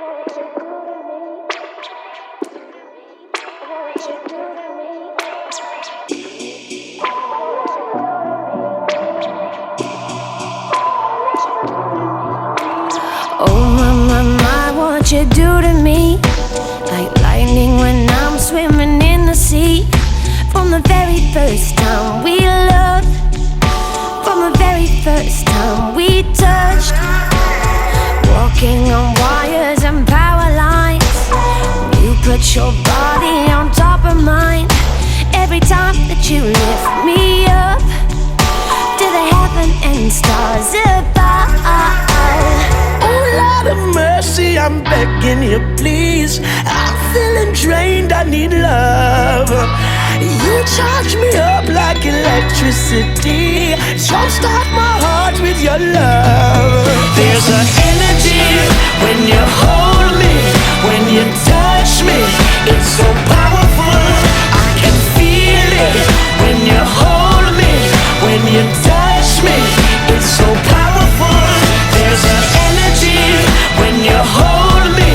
Oh my, what you do to me? Like lightning when I'm swimming in the sea. From the very first time we loved, from the very first time we touched, walking on wires and power lines. You put your body on top of mine. Every time that you lift me up to the heaven and stars above. Oh Lord of mercy, I'm begging you please. I'm feeling drained, I need love. You charge me up like electricity. Jumpstart my heart with your love. There's an energy when you hold me, when you touch me. It's so powerful, I can feel it. When you hold me, when you touch me. It's so powerful. There's an energy when you hold me,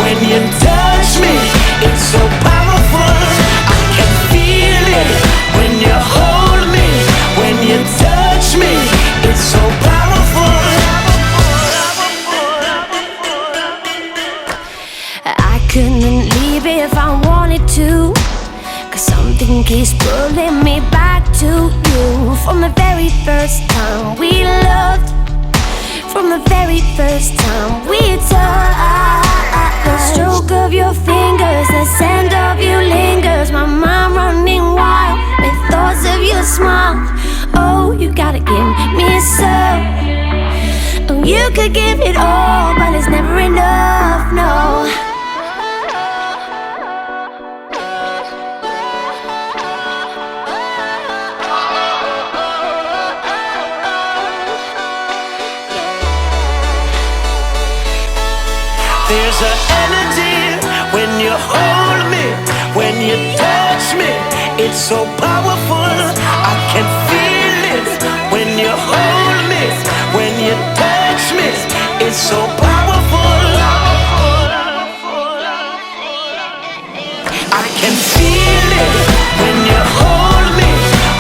when you touch me. It's so powerful, I can feel it. When you hold me, when you touch me. It's so powerful. I couldn't leave if I wanted to, 'cause something keeps pulling me back to you. From the very first time we loved, from the very first time we touched. The stroke of your fingers, the scent of you lingers. My mind running wild with thoughts of your smile. Oh, you gotta give me some. Oh, you could give it all, but it's never enough, no. There's an energy when you hold me, when you touch me. It's so powerful, I can feel it. When you hold me, when you touch me. It's so powerful, I can feel it. When you hold me,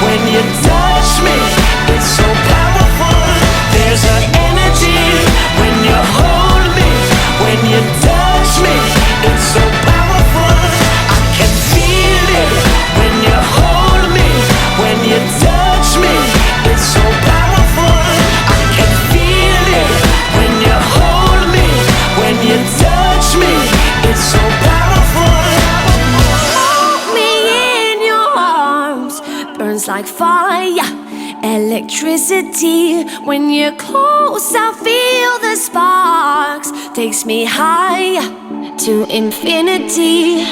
when you touch me. It's so powerful. There's an energy when you hold me, when you touch me. It's so powerful, I can feel it. When you hold me, when you touch me. It's so powerful, I can feel it. When you hold me, when you touch me. It's so powerful. Hold me in your arms, burns like fire, electricity. When you're close, I feel the sparks. Takes me higher to infinity.